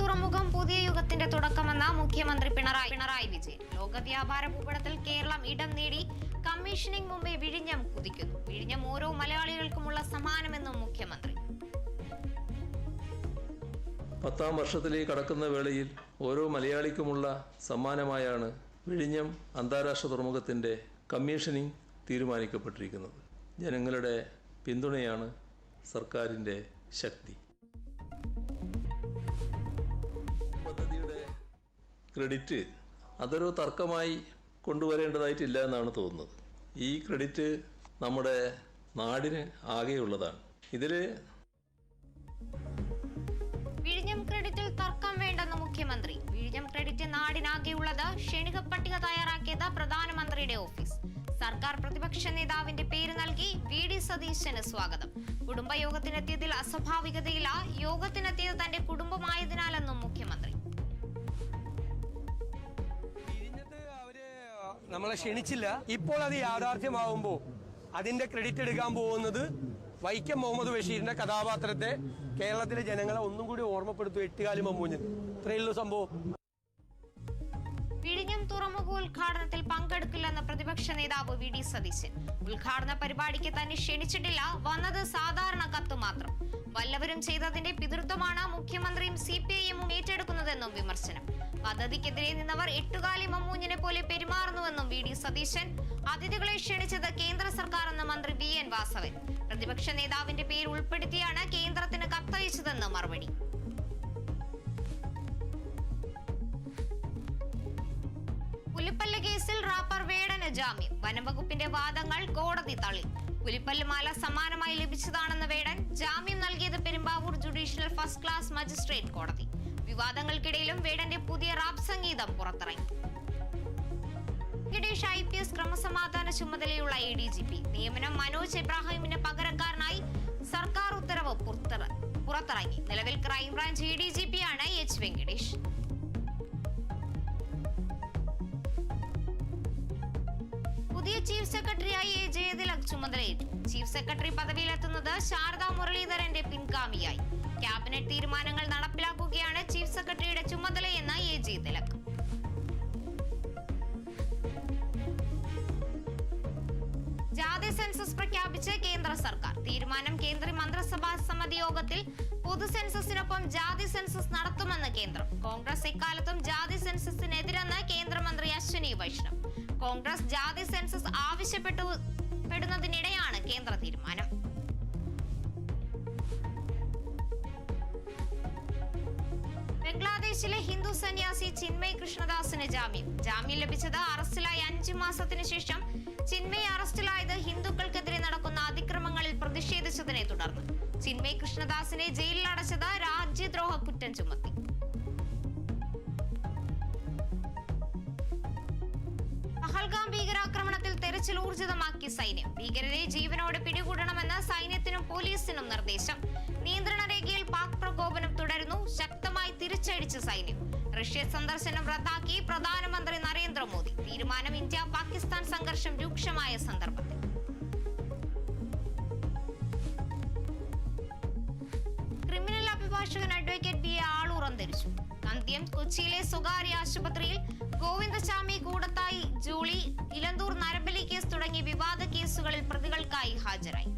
തുറമുഖം പുതിയ യുഗത്തിന്റെ തുടക്കമെന്ന മുഖ്യമന്ത്രി പിണറായി വിജയൻ. ലോക വ്യാപാര ഭൂപടത്തിൽ കേരളം ഇടം നേടി. കമ്മീഷനിംഗ് മുമ്പേ വിഴിഞ്ഞം കുതിക്കുന്നു. വിഴിഞ്ഞം ഓരോ മലയാളികൾക്കുമുള്ള സമ്മാനമെന്നും മുഖ്യമന്ത്രി. 10ാം വർഷത്തിലേക്ക് കടക്കുന്ന വേളയിൽ ഓരോ മലയാളിക്കുമുള്ള സമ്മാനമായാണ് വിഴിഞ്ഞം അന്താരാഷ്ട്ര തുറമുഖത്തിൻ്റെ കമ്മീഷനിംഗ് തീരുമാനിക്കപ്പെട്ടിരിക്കുന്നത്. ജനങ്ങളുടെ പിന്തുണയാണ് സർക്കാരിൻ്റെ ശക്തി. പദ്ധതിയുടെ ക്രെഡിറ്റ് അതൊരു തർക്കമായി കൊണ്ടുവരേണ്ടതായിട്ടില്ല എന്നാണ് തോന്നുന്നത്. ഈ ക്രെഡിറ്റ് നമ്മുടെ നാടിന് ആകെയുള്ളതാണ്. ഇതിൽ വിഴിഞ്ഞം ക്രെഡിറ്റിൽ തർക്കം വേണ്ടെന്ന് മുഖ്യമന്ത്രി. വിഴിഞ്ഞം ക്രെഡിറ്റ് നാടിനാകെയുള്ളത്. ക്ഷണിക പട്ടിക തയ്യാറാക്കിയത് പ്രധാനമന്ത്രിയുടെ ഓഫീസ്. സർക്കാർ പ്രതിപക്ഷ നേതാവിന്റെ പേര് നൽകി. വി.ഡി. സതീശന് സ്വാഗതം. കുടുംബയോഗത്തിനെത്തിയതിൽ അസ്വാഭാവികതയില്ല. യോഗത്തിനെത്തിയത് തന്റെ കുടുംബമായതിനാലെന്നും മുഖ്യമന്ത്രി. നമ്മളെ ക്ഷണിച്ചില്ല. ഇപ്പോൾ അത് യാഥാർത്ഥ്യമാവുമ്പോൾ അതിന്റെ ക്രെഡിറ്റ് എടുക്കാൻ പോകുന്നത് വൈക്കം മുഹമ്മദ് ബഷീറിന്റെ കഥാപാത്രത്തെ കേരളത്തിലെ ജനങ്ങളെ ഒന്നും കൂടി ഓർമ്മപ്പെടുത്തും. എട്ടുകാലി മമ്മൂഞ്ഞൻ. ഇത്രയുള്ള സംഭവം. വിഴിഞ്ഞം തുറമുഖ ഉദ്ഘാടനത്തിൽ പങ്കെടുക്കില്ലെന്ന് പ്രതിപക്ഷ നേതാവ് വി.ഡി. സതീശൻ. ഉദ്ഘാടന പരിപാടിക്ക് തന്നെ ക്ഷണിച്ചിട്ടില്ല. വന്നത് സാധാരണ കത്ത് മാത്രം. വല്ലവരും ചെയ്തതിന്റെ പിതൃത്വമാണ് മുഖ്യമന്ത്രിയും CPIM-ഉം ഏറ്റെടുക്കുന്നതെന്നും വിമർശനം. പദ്ധതിക്കെതിരെ നിന്നവർ എട്ടുകാലി മമ്മൂഞ്ഞിനെ പോലെ പെരുമാറുന്നുവെന്നും വി.ഡി. സതീശൻ. അതിഥികളെ ക്ഷണിച്ചത് കേന്ദ്ര സർക്കാർ എന്ന മന്ത്രി VN വാസവൻ. പ്രതിപക്ഷ നേതാവിന്റെ പേര് ഉൾപ്പെടുത്തിയാണ് കേന്ദ്രത്തിന് കത്തയച്ചതെന്ന് മറുപടി. പുലിപ്പല്ല് കേസിൽ റാപ്പർ വേടന് ജാമ്യം. വനംവകുപ്പിന്റെ വാദങ്ങൾ കോടതി തള്ളി. പുലിപ്പല്ല് മാല സമ്മാനമായി ലഭിച്ചതാണെന്ന് വേടൻ. ജാമ്യം നൽകിയത് Perumbavoor judicial first class magistrate കോടതി. വിവാദങ്ങൾക്കിടയിലും വേടന്റെ പുതിയ റാപ്പ് സംഗീതം പുറത്തിറങ്ങി. വെങ്കിടേഷ് IPS ക്രമസമാധാന ചുമതലയുള്ള ADGP നിയമനം. മനോജ് എബ്രാഹിമിന് പകരക്കാരനായി സർക്കാർ ഉത്തരവ് പുറത്തിറങ്ങി. നിലവിൽ ക്രൈംബ്രാഞ്ച് ADGP-യാണ് H. വെങ്കിടേഷ്. പുതിയ ചീഫ് സെക്രട്ടറിയായി A. ജയതിലക് ചുമതലയേറ്റു. ചീഫ് സെക്രട്ടറി പദവിയിലെത്തുന്നത് ശാരദാ മുരളീധരന്റെ പിൻഗാമിയായി. ക്യാബിനറ്റ് തീരുമാനങ്ങൾ നടപ്പിലാക്കുകയാണ് ചീഫ് സെക്രട്ടറിയുടെ ചുമതലയെന്ന് A. ജയതിലക്. ജാതി സെൻസസ് പ്രഖ്യാപിച്ച് കേന്ദ്ര സർക്കാർ. തീരുമാനം കേന്ദ്ര മന്ത്രിസഭാ സമിതി യോഗത്തിൽ. പൊതു സെൻസസിനൊപ്പം ജാതി സെൻസസ് നടത്തുമെന്ന് കേന്ദ്രം. കോൺഗ്രസ് എക്കാലത്തും ജാതി സെൻസസിനെതിരെന്ന് കേന്ദ്രമന്ത്രി അശ്വിനി വൈഷ്ണവ്. കോൺഗ്രസ് ജാതി സെൻസസ് ആവശ്യപ്പെടുന്നതിനിടെയാണ് കേന്ദ്ര തീരുമാനം. ബംഗ്ലാദേശിലെ ഹിന്ദു സന്യാസി ചിന്മയ് കൃഷ്ണദാസിന് ജാമ്യം. ജാമ്യം ലഭിച്ചത് അറസ്റ്റിലായി 5 മാസത്തിന് ശേഷം. ചിന്മയ് അറസ്റ്റിലായത് ഹിന്ദുക്കൾക്കെതിരെ നടക്കുന്ന അതിക്രമങ്ങളിൽ പ്രതിഷേധിച്ചതിനെ തുടർന്ന്. ചിന്മയ് കൃഷ്ണദാസിനെ ജയിലിൽ അടച്ചത് രാജ്യദ്രോഹ കുറ്റം ചുമത്തി. പഹൽഗാം ഭീകരാക്രമണത്തിൽ തെരച്ചിൽ ഊർജിതമാക്കി സൈന്യം. ഭീകരരെ ജീവനോടെ പിടികൂടണമെന്ന് സൈന്യത്തിനും പോലീസിനും നിർദ്ദേശം. നിയന്ത്രണ രേഖയിൽ പാക് പ്രകോപനം തുടരുന്നു. ശക്തമായി തിരിച്ചടിച്ച് സൈന്യം. റഷ്യ സന്ദർശനം റദ്ദാക്കി പ്രധാനമന്ത്രി നരേന്ദ്രമോദി. തീരുമാനം ഇന്ത്യ-പാകിസ്ഥാൻ സംഘർഷം രൂക്ഷമായ സന്ദർഭത്തിൽ. ക്രിമിനൽ അഭിഭാഷകൻ അഡ്വക്കേറ്റ് BA ആളൂറം ധരിച്ചു. അന്ത്യം കൊച്ചിയിലെ സ്വകാര്യ ആശുപത്രിയിൽ. ഗോവിന്ദചാമി, കൂടത്തായി, ജൂളി, ഇലന്തൂർ നരബലി കേസ് തുടങ്ങിയ വിവാദ കേസുകളിൽ പ്രതികൾക്കായി ഹാജരായി.